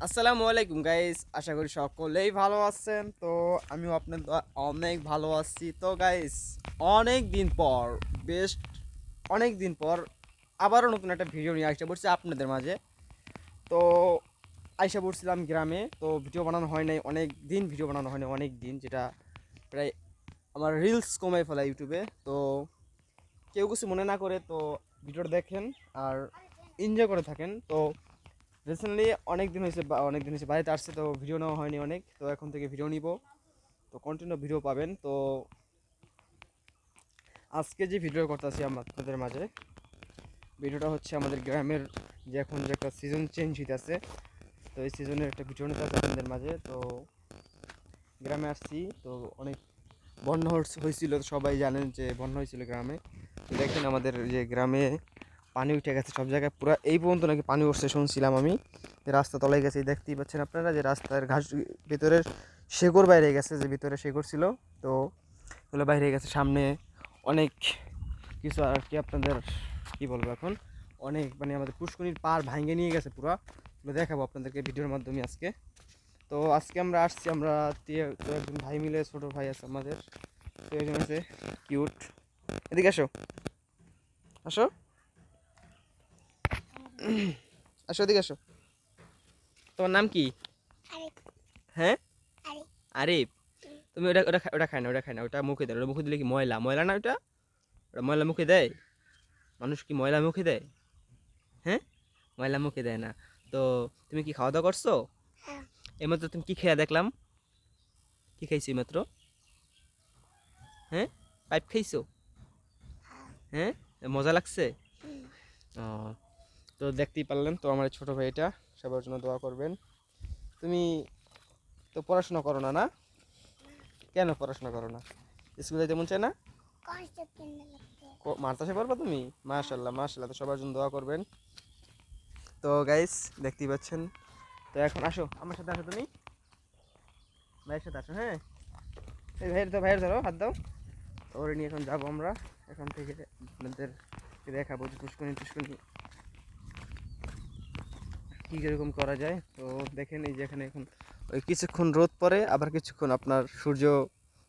আসসালামু আলাইকুম গাইস, আশা করি সকলেই ভালো আছেন। তো আমিও আপনার অনেক ভালো আছি। তো গাইস, অনেক দিন পর বেশ অনেক দিন পর আবারও নতুন একটা ভিডিও নিয়ে আসতে পড়ছি আপনাদের মাঝে। তো আইসা পড়ছিলাম গ্রামে, তো ভিডিও বানানো হয় নাই অনেক দিন, ভিডিও বানানো হয় নাই অনেক দিন, যেটা প্রায় আমার রিলস কমে ফেলা ইউটিউবে। তো কেউ কিছু মনে না করে তো ভিডিওটা দেখেন আর এনজয় করে থাকেন। তো রিসেন্টলি অনেক দিন হয়েছে বাড়িতে আসছে, তো ভিডিও নেওয়া হয়নি অনেক। তো এখন থেকে ভিডিও নিব, তো কন্টিনিউ ভিডিও পাবেন। তো আজকে যে ভিডিও করতেছি আপনাদের মাঝে, ভিডিওটা হচ্ছে আমাদের গ্রামের যে এখন যে একটা সিজন চেঞ্জ হইতেছে, তো এই সিজনের একটা ভিডিও নিতে আছে আপনাদের মাঝে। তো গ্রামে আসছি, তো অনেক বন্যা হয়েছিল, সবাই জানেন যে বন্যা হয়েছিল গ্রামে। তো দেখেন আমাদের যে গ্রামে পানি উঠে গেছে সব জায়গায়, পুরো এই পর্যন্ত নাকি পানি উঠছে শুনছিলাম আমি। যে রাস্তা তলায় গেছে, দেখতেই পাচ্ছেন আপনারা যে রাস্তার ঘাস ভিতরের শেকড় বাইরে গেছে, যে ভিতরে শেকড় ছিল তো ওগুলো বাইরে গেছে। সামনে অনেক কিছু আর কি আপনাদের কি বলবো এখন, অনেক মানে আমাদের পুষ্করিণীর পার ভাঙে নিয়ে গেছে পুরো। দেখাবো আপনাদেরকে ভিডিওর মাধ্যমে আজকে। তো আজকে আমরা আসছি, আমরা তো একজন ভাই মিলে, ছোটো ভাই আছে আমাদের, তো একজন আছে কিউট। এদিকে আসো, আসো, আসো, এদিকে আসো। তোমার নাম কি? হ্যাঁ, আরিফ। তুমি ওটা ওটা ওটা খায় না, ওটা খায় না, ওটা মুখে দেয়। ওটা মুখে দিলে কি ময়লা, ময়লা না ওটা? ওটা ময়লা মুখে দেয়? মানুষ কি ময়লা মুখে দেয়? হ্যাঁ, ময়লা মুখে দেয় না। তো তুমি কি খাওয়া দাওয়া করছো? এইমাত্র তুমি কি খেয়ে দেখলাম? কি খাইছো এইমাত্র? হ্যাঁ, পাইপ খাইছো? হ্যাঁ, মজা লাগছে? ও, তো দেখতেই পারলেন। তো আমার ছোট ভাইটা, সবার জন্য দোয়া করবেন। তুমি তো পড়াশোনা করো না, না? কেন পড়াশোনা করো না? স্কুলে যেতে মন চায় না? মাদ্রাসায় পড়বা তুমি? মাশাল্লাহ মাশাল্লাহ, তো সবার জন্য দোয়া করবেন। তো গাইস, দেখতেই পাচ্ছেন। তো এখন আসো আমার সাথে, আসো তুমি ভাইয়ের সাথে আসো। হ্যাঁ, এই ভাইয়ের ধরো, হাত দাও। তো ওরে নিয়ে এখন যাবো আমরা এখান থেকে, আপনাদেরকে দেখাবো যে টুসকুনি কী কীরকম করা যায়। তো দেখেন এই যে এখানে এখন ওই কিছুক্ষণ রোদ পড়ে, আবার কিছুক্ষণ আপনার সূর্য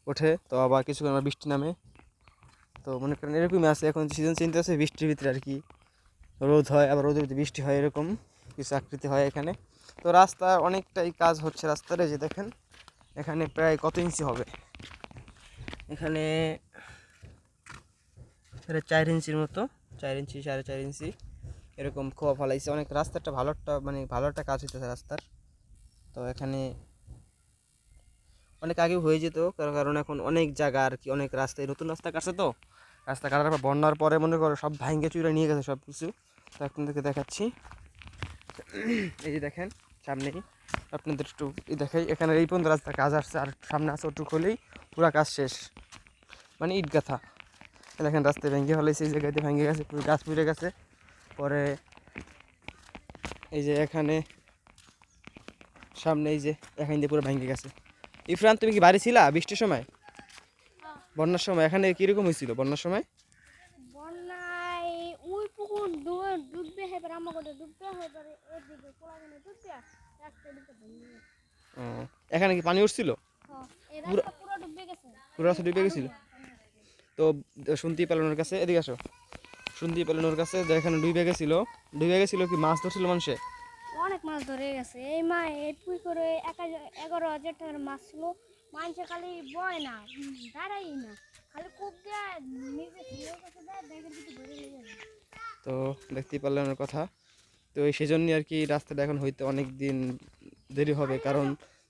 ওঠে, তো আবার কিছুক্ষণ আবার বৃষ্টি নামে। তো মনে করেন এরকমই আছে, এখন সিজন চেঞ্জ আছে, বৃষ্টির ভিতরে আর কি রোদ হয়, আবার রোদের ভিতরে বৃষ্টি হয়, এরকম কিছু আকৃতি হয় এখানে। তো রাস্তা অনেকটাই কাজ হচ্ছে রাস্তার, এই যে দেখেন এখানে প্রায় কত ইঞ্চি হবে, এখানে 4 ইঞ্চির মতো, 4 ইঞ্চি 4.5 ইঞ্চি এরকম খোয়া ফলাইছে অনেক। রাস্তাটা ভালো একটা মানে ভালো একটা কাজ হইতেছে রাস্তার। তো এখানে অনেক আগে হয়ে যেত, কারণ এখন অনেক জায়গা আর কি, অনেক রাস্তায় নতুন রাস্তা কাটছে। তো রাস্তা কাটার পর বন্যার পরে মনে করো সব ভাঙ্গে চুরে নিয়ে গেছে সব কিছু। তো আপনাদেরকে দেখাচ্ছি, এই যে দেখেন সামনেই, আপনাদের একটু দেখাই। এখানে এই পর্যন্ত রাস্তার কাজ আসছে, আর সামনে আছে ওটুকু হলেই পুরো কাজ শেষ, মানে ইট গাথা। দেখেন রাস্তায় ভেঙে ফেলেছে, এই জায়গাতে ভেঙে গেছে, পুরো গাছ পুড়ে গেছে। পরে এই যে এখানে সামনে এই যে এখান দিয়ে পুরো ভেঙে গেছে। ইফরান, তুমি কি বাড়ি ছিলা বৃষ্টির সময়, বন্যার সময়? এখানে কিরকম হয়েছিল বন্যার সময়? বন্যায় ওই পুকুর ডুববে হেবার আমাকে ডুববে হেবার এদিকে পোলাগুলো ডুববে রাস্তা দিকে ভেঙে গেছে। ও, এখানে কি পানি উঠছিল? হ্যাঁ, এই পুরো রাস্তা পুরো ডুববে গেছে। পুরো রাস্তা ডুবে গেছিল? তো শুনতেই পেলেন ওর কাছে, এদিকে আসো, শুনতেই পেলেন ওর কাছে যে এখানে ডুবে গেছিল কি মাছ ধরছিল মানুষে? অনেক মাছ ধরে গেছে এই মা এই পুকুরে 11,000 টাকার মাছ ছিল। মানুষে খালি বয় না, দাঁড়াই না, খালি কূপ দেয়, নিজে ছেলের কাছে দেয়, ব্যাগের ভিতরে ধরে নিয়ে যাবে। তো দেখতেই পারলেন ওর কথা। তো সেই জন্যই আর কি রাস্তাটা এখন হইতে অনেক দিন দেরি হবে, কারণ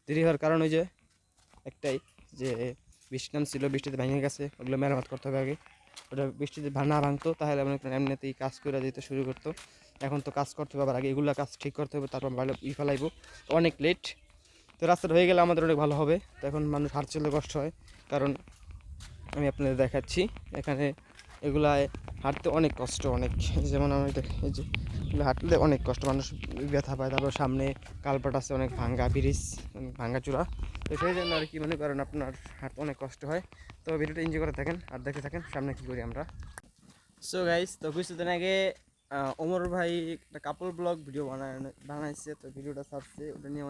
দেরি হওয়ার কারণ ওই যে একটাই, যে বৃষ্টি নামছিল, বৃষ্টিতে ভেঙে গেছে, ওগুলো মেরামত করতে হবে আগে। ওটা বৃষ্টিতে না ভাঙতো তাহলে মনে করেন এমনিতেই কাজ করে দিতে শুরু করতো। এখন তো কাজ করতে হবে আবার, আগে এগুলো কাজ ঠিক করতে হবে, তারপর ভালো ফেলাইবো। তো অনেক লেট। তো রাস্তাটা হয়ে গেলে আমাদের অনেক ভালো হবে। তো এখন মানুষ হাঁটতে চলতে কষ্ট হয়, কারণ আমি আপনাদের দেখাচ্ছি এখানে এগুলায় হাঁটতে অনেক কষ্ট, অনেক। যেমন আমি এই যে এগুলো হাঁটলে অনেক কষ্ট, মানুষ ব্যথা পায়। তারপর সামনে কালপাট আছে, অনেক ভাঙ্গা ব্রিজ, ভাঙ্গা চূড়া। তো সেই জন্য আর কি মনে করেন আপনার হাঁটতে অনেক কষ্ট হয়। তো ভিডিওটা এনজয় করে থাকেন আর দেখে থাকেন সামনে কী করি আমরা। সো গাইস, তো কিছুদিন আগে ওমর ভাই একটা কাপল ব্লগ ভিডিও বানাইছে, তো ভিডিওটা ছাড়ছে, ওটা নিয়ে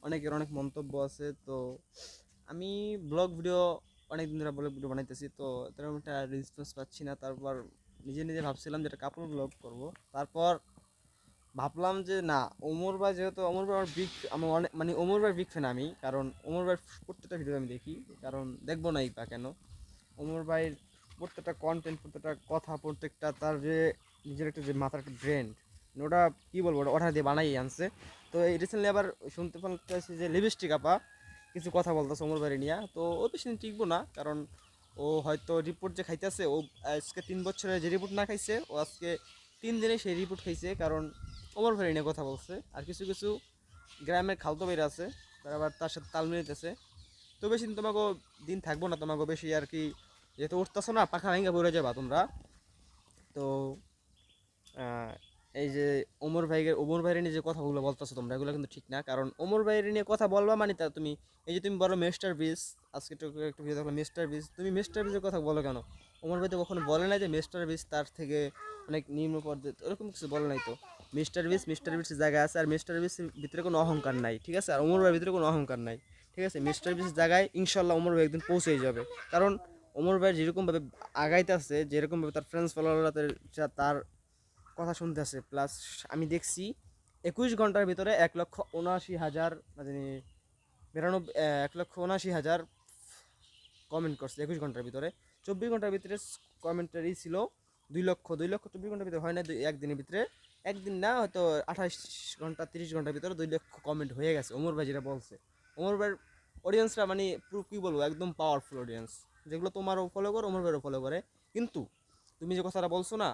অনেকের অনেক মন্তব্য আছে। তো আমি ব্লগ ভিডিও অনেক দিন ধরে ব্লগ ভিডিও বানাইতেছি, তো তেমন একটা রেসপন্স পাচ্ছি না। তারপর নিজে নিজে ভাবছিলাম যে একটা কাপল ব্লগ করব। তারপর ভাবলাম যে না, ওমর ভাই যেহেতু ওমর ভাই আমার বিগ, আমার অনেক মানে ওমর ভাই বিগ ফ্যান আমি, কারণ ওমর ভাই প্রত্যেকটা ভিডিও আমি দেখি, কারণ দেখবো নাই বা কেন। ওমর ভাইয়ের প্রত্যেকটা কন্টেন্ট, প্রত্যেকটা কথা, প্রত্যেকটা তার যে নিজের একটা যে মাথার একটা ব্রেন, ওটা কী বলবো, ওটা অর্ডার দিয়ে বানাই আনছে। তো এই রিসেন্টলি আবার শুনতে পাচ্ছি যে লিপস্টিক আপা কিছু কথা বলতেছে ওমর ভাই নিয়ে। তো ও বেশি দিন টিকবো না, কারণ ও হয়তো রিপোর্ট যে খাইতেছে, ও আজকে 3 বছরে যে রিপোর্ট না খাইছে, ও আজকে 3 দিনে সেই রিপোর্ট খাইছে, কারণ ওমর ভাই নিয়ে কথা বলছে। আর কিছু কিছু গ্রামের খালতো বের আছে, তারা আবার তার সাথে তাল মিলাইতেছে। তো বেশি দিন তোমাকে দিন থাকবো না, তোমাকে বেশি আর কি, যেহেতু উঠতেছো না, পাখা ভেঙে পড়ে যাবা তোমরা। তো এই যে ওমর ভাইয়ের নিয়ে যে কথাগুলো বলতেছো তোমরা, এগুলো কিন্তু ঠিক না। কারণ ওমর ভাইয়ের নিয়ে কথা বলবা মানে তা তুমি, এই যে তুমি বলো মিস্টার বিস, আজকে একটু ভিডিও দেখলাম মিস্টার বিস, তুমি মিস্টার বিসের কথা বলো কেন? ওমর ভাই তো কখনো বলে নাই যে মিস্টার বিস তার থেকে অনেক নিম্ন পর্যায়ে, ওরকম কিছু বলে নাই তো। মিস্টার বিসের জায়গায় আছে, আর মিস্টার বিসের ভিতরে কোনো অহংকার নাই, ঠিক আছে? আর ওমর ভাইয়ের ভিতরে কোনো অহংকার নাই, ঠিক আছে? মিস্টার বিসের জায়গায় ইনশাল্লাহ ওমর ভাই একদিন পৌঁছেই যাবে। কারণ ওমর ভাই যেরকমভাবে আগাইতে আছে, যেরকমভাবে তার ফ্রেন্ডস ফলোয়াররা তার কথা শুনতেছে, প্লাস আমি দেখছি 21 ঘন্টার ভিতরে 1,79,000 মানে 1,79,000 কমেন্ট করছে 21 ঘন্টার ভিতরে। 24 ঘন্টার ভিতরে কমেন্টারি ছিল 2 লক্ষ 24 ঘন্টার ভিতরে হয় না, একদিনের ভিতরে, একদিন না হয়তো 28 ঘন্টা 30 ঘন্টার ভিতরে 2 লক্ষ কমেন্ট হয়ে গেছে। ওমর ভাই যেটা বলছে, ওমর ভাইয়ের অডিয়েন্সরা মানে পুরো কী বলবো, একদম পাওয়ারফুল অডিয়েন্স, যেগুলো তোমারও ফলো করে, ওমর ভাইয়েরও ফলো করে। কিন্তু তুমি যে কথাটা বলছো না,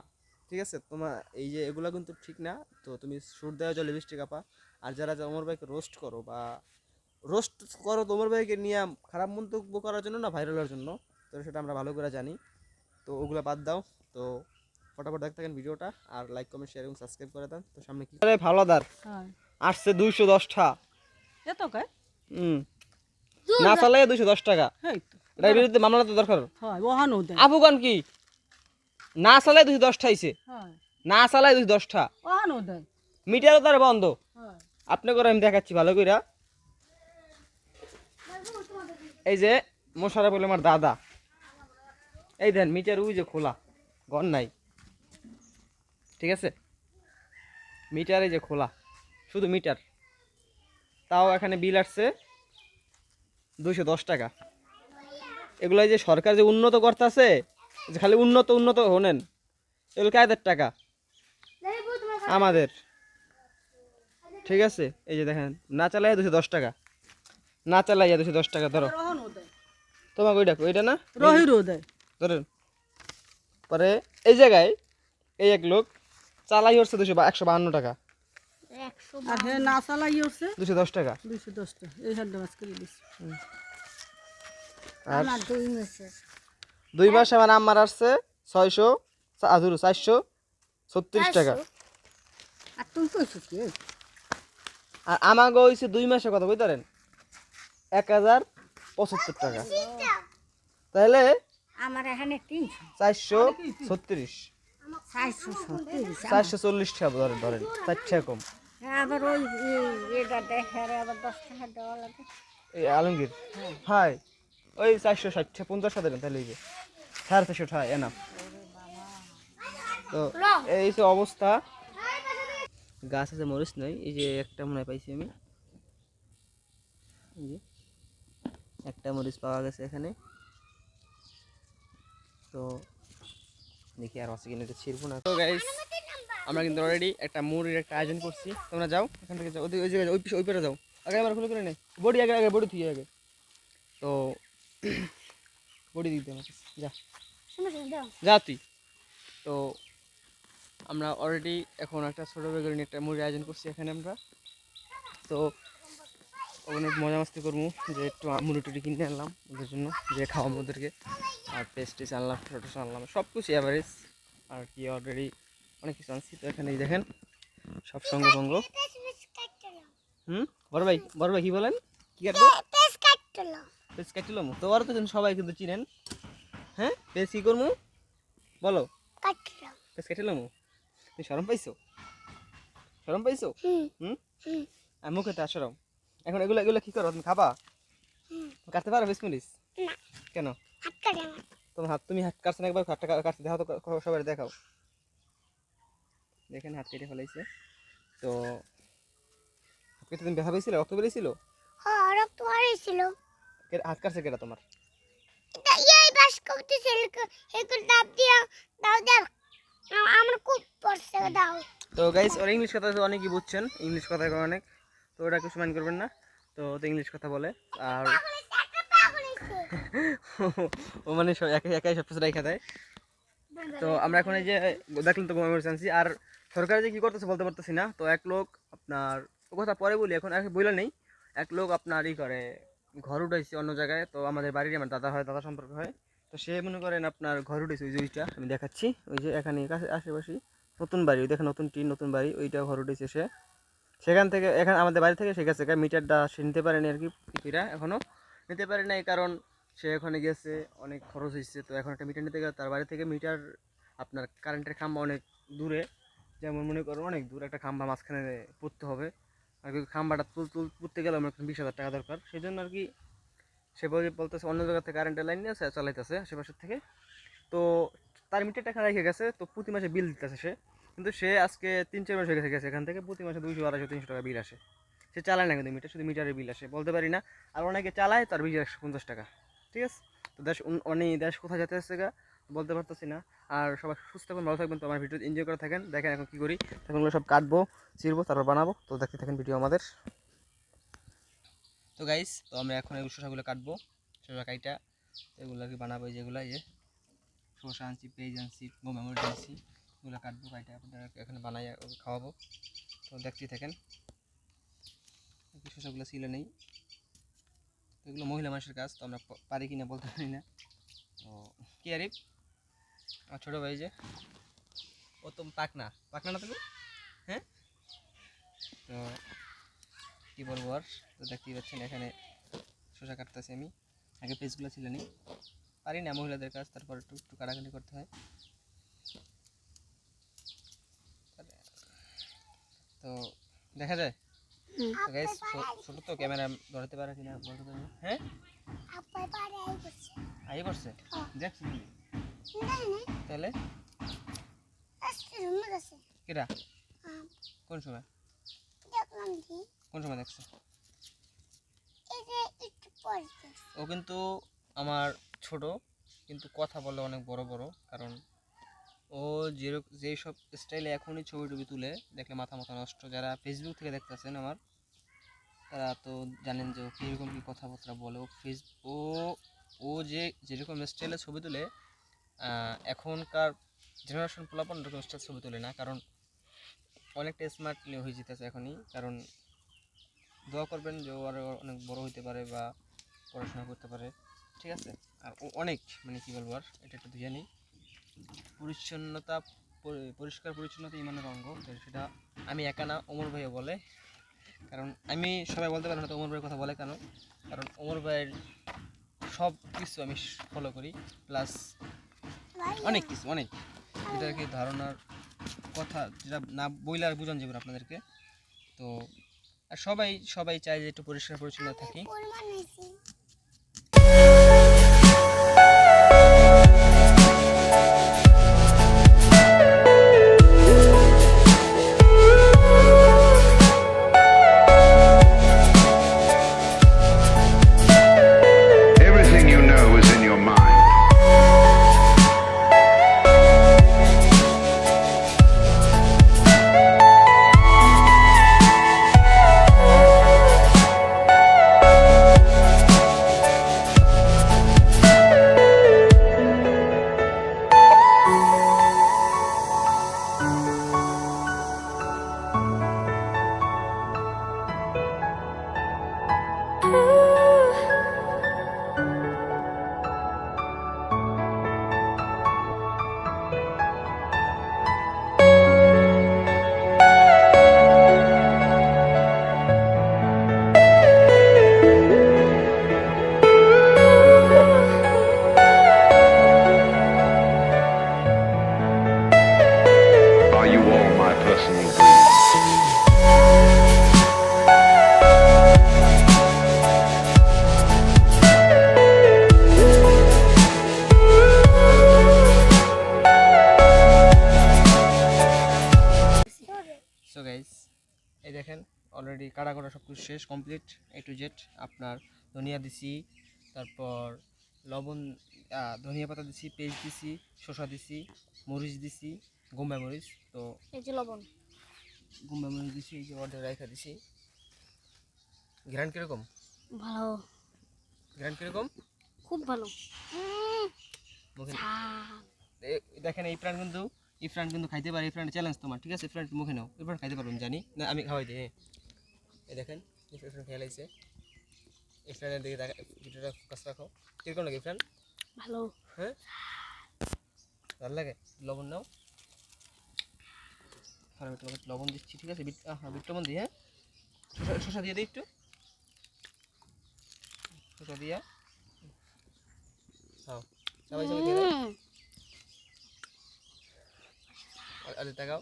ঠিক আছে, তোমার এই যে এগুলো কিন্তু ঠিক না। তো তুমি সুর দেওয়া যাও লিপস্টিক আপা। আর যারা ওমর ভাইকে রোস্ট করো বা রোস্ট করো ওমর ভাইকে নিয়ে খারাপ মন্তব্য করার জন্য না, ভাইরালের জন্য, তো সেটা আমরা ভালো করে জানি। তো ওগুলো বাদ দাও। তো ফটাফট দেখতে থাকেন ভিডিওটা, আর লাইক কমেন্ট শেয়ার এবং সাবস্ক্রাইব করে দেন। তো সামনে কি ভালোদার হ্যাঁ আসছে 210টা। এত কয় না চালাইয়া 210 টাকা। এই তো এটার বিরুদ্ধে মামলা তো দরকার। হয় ওহানো দেয় আফগান কি না চালাই 210টা আইছে, হয় না চালাই 210টা, ওহানো দেয় মিটারও তার বন্ধ। হয় আপনি করে আমি দেখাচ্ছি ভালো কইরা। এই যে মোশারফ বলে আমার দাদা, এই দেন মিটার ওই যে খোলা, ঘর নাই, ঠিক আছে? মিটার এই যে খোলা, শুধু মিটার, তাও এখানে বিল আসছে 210 টাকা। এগুলো যে সরকার যে উন্নত করতেছে, যে খালি উন্নত উন্নত হনেন, এগুলো কাদের টাকা? আমাদের, ঠিক আছে? এই যে দেখেন, না চালাইয়া 210 টাকা, না চালাইয়া 210 টাকা। ধরো ওহানো দেয় তোমাকে ওইটা ওইটা না রহিরও দেয় ধরেন। পরে এই জায়গায় এই এক লোক চালাই হচ্ছে 152 টাকা, আর হে না চালাই হচ্ছে 210 টাকা। 210টা এই হাত মাছ করে দিছি আর আমার 2 মাসের 2 মাসে আমার আমার আসছে 436 টাকা। আর তুমি কইছো কি আর আমাকে হয়েছে 2 মাসে কথা বলতে পারেন 1075 টাকা। তাহলে আমার এখানে 300 436 437 440 টাকা ধরেন, ধরেন 4 টাকা কম। আবার ওই এটা দেখে আবার 10 টাকা দেওয়া লাগে। এই আলমগীর হাই ওই 460 50 দেন, তাহলে এই যে 450 টাকা এনাফ। তো এই যে অবস্থা, গাছ আছে মরিচ নাই, এই যে একটা মনে হয় পাইছি আমি, এই যে একটা মরিচ পাওয়া গেছে এখানে। তো দেখি আর আছে কিনা, এটা ছিড়বো না। তো গাইস আমরা কিন্তু অলরেডি একটা মুড়ির একটা আয়োজন করছি, তোমরা যাও এখান থেকে, যাও ওই জায়গায়, ওই পারে যাও, আগে আমার খুলে করে নেই, বডি আগে আগে বডি থুয়ে আগে। তো বডি দিতে আমাকে, যা যা তুই। তো আমরা অলরেডি এখন একটা ছোটো বেগুনি নিয়ে একটা মুড়ির আয়োজন করছি এখানে আমরা। তো অনেক মজা মাস্তি করবো, যে একটু মুড়ি টুড়ি কিনে আনলাম ওদের জন্য, যে খাওয়াবো ওদেরকে, আর পেস্টিস আনলাম, টোটোস আনলাম, সব কিছু অ্যাভারেজ আর কি, অলরেডি অনেক কিছু আনছি। তো এখানে দেখেন সব সঙ্গ সঙ্গ। বড় ভাই কি বলেন, কি কাটবো? পেস কাটলাম তো, আর তো সবাই কিন্তু চিনেন। হ্যাঁ পেস কি করবো বলো, পেস কাটলাম। তুমি শরম পাইছো? শরম পাইছো? হুম, আর মুখে তো শরম। এখন এগুলো এগুলো কি করো তুমি? খাবা? কাটতে পারো বিসমিল্লিস? কেন? তোমার হাত, তুমি হাত কাটছো না একবার? হাতটা কাটতে দেখাও তো, সবাই দেখাও। দেখেন হাত কেটে ফেলাইছে। তো হাত কেটে তুমি ব্যথা পেয়েছিল? রক্ত বেরিয়েছিল? রক্ত বাড়িয়েছিল। হাত কাটছে কেটা তোমার? এই বাস করতেছিল একটু দাব দিয়া দাও দাও আমার খুব পড়ছে দাও। তো গাইস ওর ইংলিশ কথা তো অনেকই বুঝছেন, ইংলিশ কথা অনেক, তো ওটা কিছু মাইন্ড করবেন না। তো ও তো ইংলিশ কথা বলে, আর ও মানে সব একাই একাই সব কিছু রেখে দেয়। তো আমরা এখন এই যে দেখলাম তো এমার্জেন্সি, আর সরকার যে কী করতেছে বলতে পারতেছি না। তো এক লোক আপনার, ও কথা পরে বলি, এখন আর বইলে নেই। এক লোক আপনার ই করে, ঘর উঠাইছে অন্য জায়গায়। তো আমাদের বাড়ির আমার দাদা হয়, দাদা সম্পর্ক হয়। তো সে মনে করেন আপনার ঘর উঠেছে, ওই যে ওইটা আমি দেখাচ্ছি, ওই যে এখানে কাছে আশেপাশে নতুন বাড়ি, ওই দেখেন নতুন টিন নতুন বাড়ি, ওইটা ঘর উঠেছে সে। সেখান থেকে এখানে আমাদের বাড়ি থেকে সে গেছে, মিটারটা সে নিতে পারেনি আর কি, এটা এখনও নিতে পারে নাই, কারণ সে ওখানে গেছে, অনেক খরচ হয়েছে। তো এখন একটা মিটার নিতে গেলে তার বাড়ি থেকে মিটার আপনার কারেন্টের খাম্বা অনেক দূরে, যেমন মনে করুন অনেক দূর একটা খাম্বা মাঝখানে পুঁততে হবে, আর কি খাম্বাটা পুঁততে গেলে আমার 20,000 টাকা দরকার। সেই জন্য আর কি সে বলতেছে অন্য জায়গা থেকে কারেন্টের লাইন নিয়ে চালাইতেছে আশেপাশের থেকে। তো তার মিটারটা এখানে রেখে গেছে, তো প্রতি মাসে বিল দিতেছে সে। কিন্তু সে আজকে 3-4 মাস হয়ে গেছে এখান থেকে, প্রতি মাসে 200, 250, 300 টাকা বিল আসে। সে চালায় না কিন্তু মিটার, শুধু মিটারের বিল আসে, বলতে পারি না। আর অনেকে চালায়, তার বিল 150 টাকা। ঠিক আছে, তো দেশ কোথায় যেতে আসছে গা বলতে পারতেছি না। আর সবাই সুস্থ থাকবেন, ভালো থাকবেন। তো আমার ভিডিও এনজয় করে থাকেন, দেখেন এখন কী করি। এখন সব কাটবো, চিরবো, তারপর বানাবো। তো দেখতে থাকেন ভিডিও আমাদের। তো গাইস, তো আমরা এখন এগুলো শসাগুলো কাটবো, শসা কাইটা এগুলো আর কি বানাবো। যেগুলো এই যে শসা আনছি, পেঁয়াজ আনছি, গোমামরিচ আনছি, এগুলো কাটবো, কাইটা আপনাদের এখানে বানাই খাওয়াবো। তো দেখতেই থাকেন। শসাগুলো ছিল নেই, এগুলো মহিলা মানুষের কাজ, তো আমরা পারি কিনা বলতে পারি না। তো কি আরিফ, আমার ছোটো ভাই যে, ও তো পাকনা না তুমি? হ্যাঁ, তো কী বলবো আর। তো দেখতেই পাচ্ছেন এখানে শসা কাটতেছি আমি, আগে পেজগুলো ছিল নেই, পারি না মহিলাদের কাজ, তারপর একটু একটু কাটাকাটি করতে হয়। তো দেখা যায়। তো গাইস, ছোটো তো ক্যামেরা ধরতে পারে কিনা বলতে পারি না। হ্যাঁ, আই পড়ছে, দেখছি তাহলে কেটা কোন সময়, কোন সময় দেখছো? ও কিন্তু আমার ছোট, কিন্তু কথা বলে অনেক বড় বড়, কারণ ও যেই সব স্টাইলে এখনই ছবি টবি তুলে দেখলে মাথা নষ্ট। যারা ফেসবুক থেকে দেখতেছেন আমার, তারা তো জানেন যে ও কীরকম কী কথাবার্তা বলে। ও যেরকম স্টাইলে ছবি তুলে, এখনকার জেনারেশন পোলাপান এরকম স্টাইল ছবি তোলে না, কারণ অনেকটা স্মার্ট হয়ে যেতেছে এখনই। কারণ দোয়া করবেন যে ও আরও অনেক বড় হইতে পারে বা পড়াশোনা করতে পারে, ঠিক আছে। আর ও অনেক মানে কী বলবো আর, এটা একটা দুই জানি পরিষ্কার পরিচ্ছন্নতা ইমানের অঙ্গ। সেটা আমি একা না, ওমর ভাইও বলে। কারণ আমি সবাই বলতে পারি না, তো ওমর ভাইয়ের কথা বলে কেন, কারণ ওমর ভাইয়ের সব কিছু আমি ফলো করি, প্লাস অনেক কিছু, অনেক যেটা আর কি ধারণার কথা, যেটা না বইলে আর বুঝান যাবে আপনাদেরকে। তো আর সবাই চায় যে একটু পরিষ্কার পরিচ্ছন্ন থাকি। Everything you know is in your mind. Already কাটা করা সব কিছু শেষ, কমপ্লিট A to Z। আপনার ধনিয়া দিছি, তারপর লবণ, ধনিয়া পাতা দিছি, পেস্ট দিছি, শসা দিছি, মরিচ দিছি, গোম্বা মরিচ। তো এই যে লবণ। গোম্বা মরিচ দিছি, এই যে অর্ধেক রাইখা দিছি। ঘ্রাণ কীরকম? ভালো, ঘ্রাণ কীরকম? খুব ভালো। মুখে ঝাল। দেখেন ইফরান কিন্তু খাইতে পারে। ইফরান চ্যালেঞ্জ তোমার, ঠিক আছে? ইফরান একটু মুখে নাও, ইফরান খাইতে পারবেন জানি না, আমি খাওয়াই দিই। হ্যাঁ, এই দেখেন ইফরান খেয়ে লাইছে। ইফরানের দিকে ভিডিওটা ফোকাস রাখো। কীরকম লাগে ইফরান? ভালো। হ্যাঁ, ভালো লাগে। লবণ নাও, আর একটু লবণ দিচ্ছি, ঠিক আছে? বিট লবণ দিই। হ্যাঁ, শসা দিয়ে দিই একটু, শসা দিয়া খাও। সবাই সবাই খেয়ে দাও। আরে তাকাও।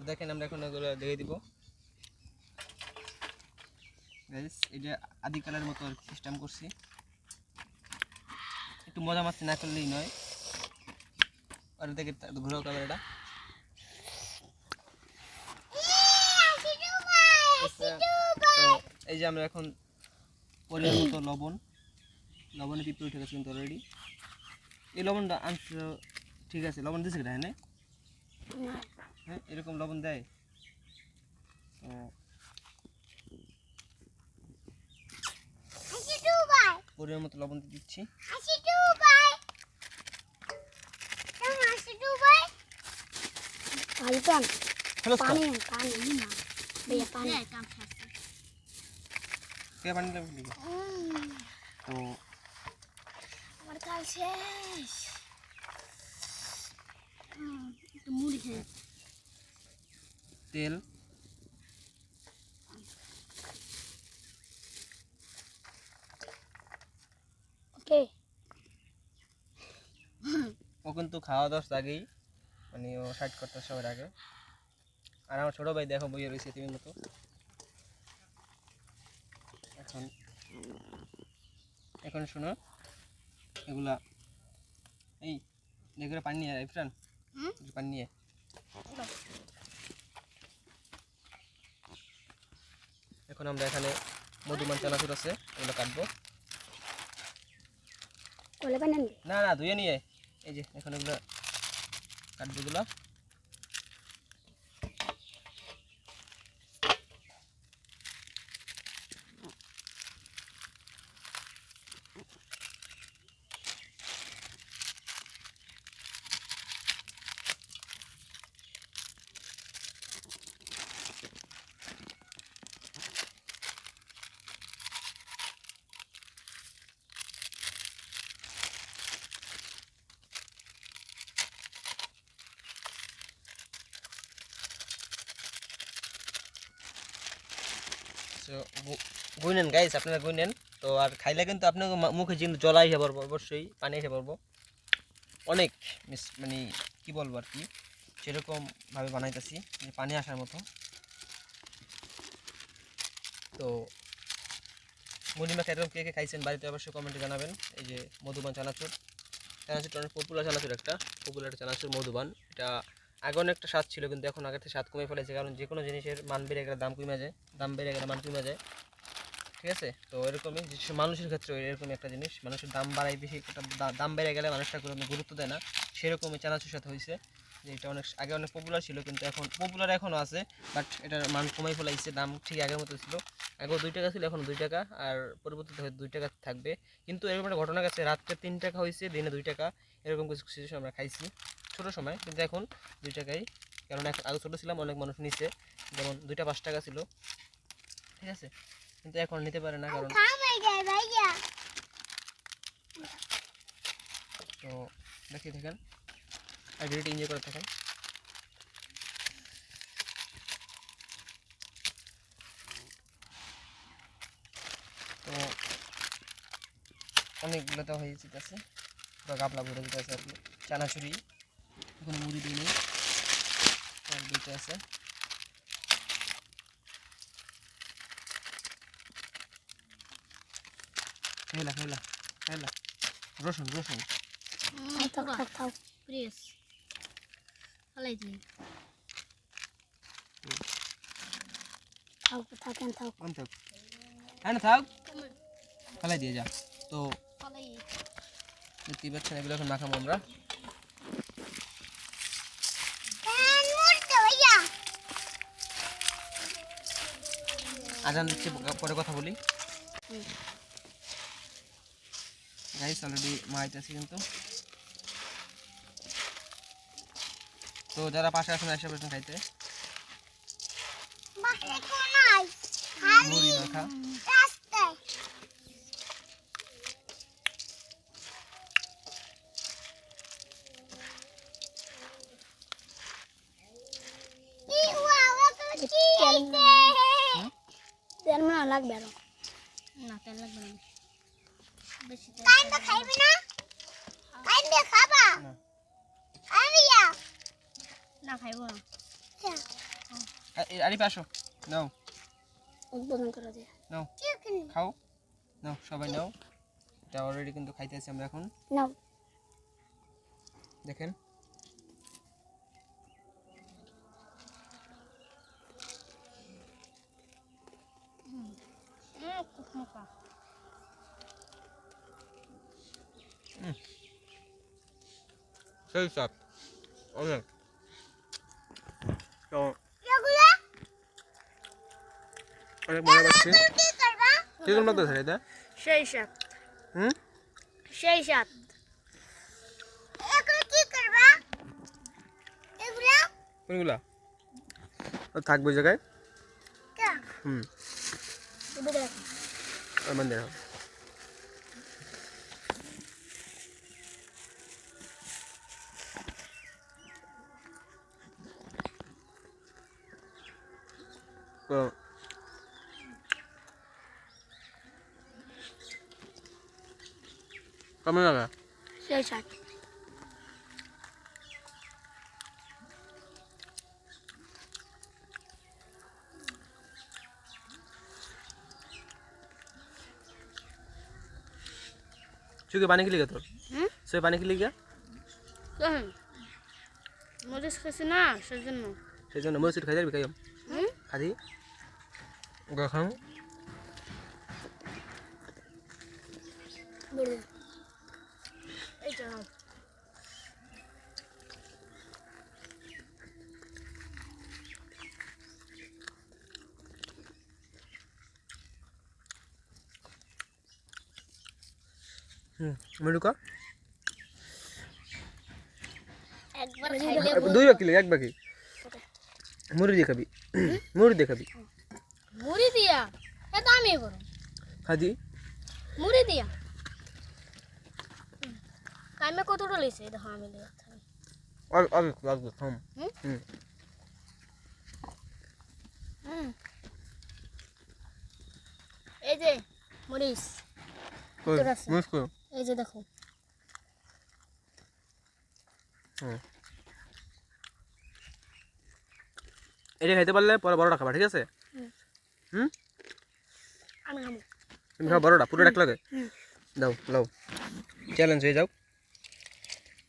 দেখেন আমরা এখন এগুলো দিয়ে দিব। গাইস, এটা আদিকালের মতো সিস্টেম করছি, একটু মজা মাস্তি না করলেই নয়। আর দেখে ঘুরাও ক্যামেরাটা। তো এই যে আমরা এখন পরিমাণ মতো লবণে পিঁপড়ে উঠে গেছে কিন্তু অলরেডি। এই লবণটা আনছে, ঠিক আছে? লবণ দিচ্ছে কিনা? হ্যাঁ, এরকম লবণ দেয়। পরিমাণ মতো লবণ দিয়ে দিচ্ছি। কে পানি লাগবে দিকে? তো আমার কাল শেষ। একটু মুড়ি খেয়ে। তেল, ওকে। ও কিন্তু খাওয়া দাওয়ার আগেই, মানে ও সাইড করতে সবার আগে। আর আমার ছোটো ভাই দেখো বইয়ে রয়েছে তুমি মতো। এখন শোনো, এগুলা এই এগুলো পানি নিয়ে ইফরান, পানি নিয়ে। এখন আমরা এখানে মধুমান চানাচুর আছে, এগুলো কাটবো। না না, ধুয়ে নিয়ে। এই যে এখন এগুলো কাটবো এগুলো। গুইনেন গাইস, আপনারা গুইনেন। তো আর খাইলে কিন্তু আপনার মুখে কিন্তু জল আইসে পড়বো, অবশ্যই পানি এসে পড়বো। অনেক মানে কি বলবো আর কি, সেরকমভাবে বানাইতেছি যে পানি আসার মতো। তো মুড়ি মাখা এরকম কে কে খাইছেন বাড়িতে অবশ্যই কমেন্টে জানাবেন। এই যে মধুবান চানাচুরটা অনেক পপুলার চানাচুর, একটা পপুলার চানাচুর মধুবান। এটা আগে অনেকটা স্বাদ ছিল, কিন্তু এখন আগের থেকে স্বাদ কমে ফেলেছে, কারণ যে কোনো জিনিসের মান বেড়ে গেলে দাম কমে যায়, দাম বেড়ে গেলে মান কমে যায়, ঠিক আছে? তো এরকমই মানুষের ক্ষেত্রে এরকমই একটা জিনিস, মানুষের দাম বাড়ায় বেশি, দাম বেড়ে গেলে মানুষটা কোনো গুরুত্ব দেয় না। সেরকমই চানাচুর সাথে হয়েছে যে এটা আগে অনেক পপুলার ছিল, কিন্তু এখন পপুলার এখনও আছে, বাট এটার মান কমাই ফেলাইছে, দাম ঠিক আগের মতো ছিল। আগেও 2 টাকা ছিল, এখন 2 টাকা, আর পরবর্তীতে হয়তো 2 টাকা থাকবে। কিন্তু এরকম একটা ঘটনা গেছে, রাত্রে 3 টাকা হয়েছে, দিনে 2 টাকা, এরকম কিছু সিচুয়েশন আমরা খাইছি ছোটো সময়, কিন্তু এখন 2 টাকাই। কারণ এখন আগে ছোটো ছিলাম, অনেক মানুষ নিচ্ছে, যেমন 2টা 5 টাকা ছিল, ঠিক আছে? কিন্তু এখন নিতে পারে না, কারণ তো দেখি থাকেন আর ভিডিওটি এনজয় করে থাকেন। তো অনেকগুলো তো হয়ে যেতেছে, গাবলা ভরে যেতেছে আর কি। চানাচুরি কোনো মুড়ি দিই নেই, আর দুইটা আছে। খেলা খেলা খেলা রসুন রসুন প্লিজ ফলাই দিই। থাকেন থাক কোন থাক হ্যাঁ না থাক ফেলাই দিয়ে যা তো দেখতেই পাচ্ছেন এগুলো এখন মাখাবো আমরা আজান দিচ্ছে পরে কথা বলি গাইস অলরেডি মাইতেছি কিন্তু তো যারা পাশে আছেন এসে বসে খাইতে মুড়ি মাখা তেল মনে লাগবে আরো না তেল লাগবে না বেশি কাইন্ডা খাইবি না কাইন্ডা খাবা আরিয়া না খাইবো না আরে পাশো নাও উদ্বোধন করে দে নাও খাও নাও সবাই নাও এটা অলরেডি কিন্তু খাইতেছি আমরা এখন নাও দেখেন খুব মজা সেই সব অনেক তো অনেক মজা পাচ্ছি কিরকম লাগতেছে এটা সেই সাত হুম সেই সাত এগুলো কি করবা এগুলো কোনগুলা থাকবে জায়গায় কা হুম এগুলো আর মান দেন তো কেমন লাগা সেই সাত चुके पानी के लिए तो सोए पानी के लिए क्या কেন মরিচ খাইছি না সেজন্য সেজন্য মসজিদ খাই যাবি খাইম খাদি গখাম বলে এই তো মেনু का একবার খাইলে দুই বাকি এক বাকি মুড়ি দিয়ে খাবি মুড়ি দিয়ে খাবি মুড়ি দিয়া এটা আমি করব খাদি মুড়ি দিয়া কাইমে কতটা লইছে দেখো আমি দিয়া और লাগবে থাম এই যে মরিচ কই তোর আছে। মুসকো এই যে দেখো এটা খাইতে পারলে পরে বড়টা খাবা ঠিক আছে আমি খাবো তুমি খাও বড়টা পুরোটা এক লাগে দাও লাও চ্যালেঞ্জ হয়ে যাও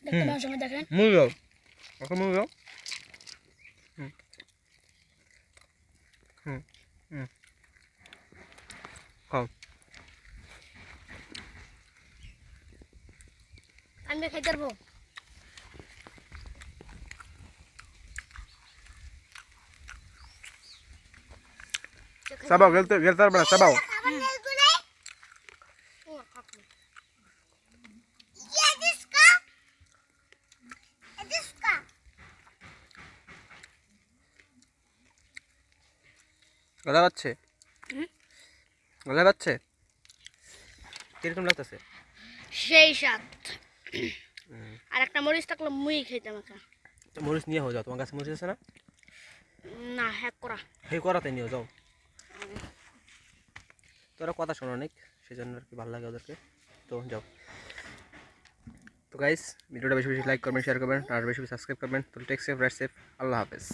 দেখতে পাওয়ার সময় দেখেন মুড়ি দাও এখন মুড়ি দাও খাও আমি খাইতে পারবো সাবাও গেলতে পারবে না সাবাও গলা বাচ্ছে গলা বাচ্ছে কিরকম লাগতেছে সেই সাত আর একটা মরিচ থাকলে মুই খাইতাম একটা মরিচ নিয়ে হয়ে যাও তোমার কাছে মরিচ আছে না না হ্যাক করা হে করাতে নিয়ে যাও তোরা কথা শোনো অনেক সেই জন্য আর কি ভালো লাগে ওদেরকে তো যাও তো গাইস ভিডিওটা বেশি বেশি লাইক করবেন শেয়ার করবেন আর বেশি বেশি সাবস্ক্রাইব করবেন তো টেক সেফ রাইট সেফ আল্লাহ হাফেজ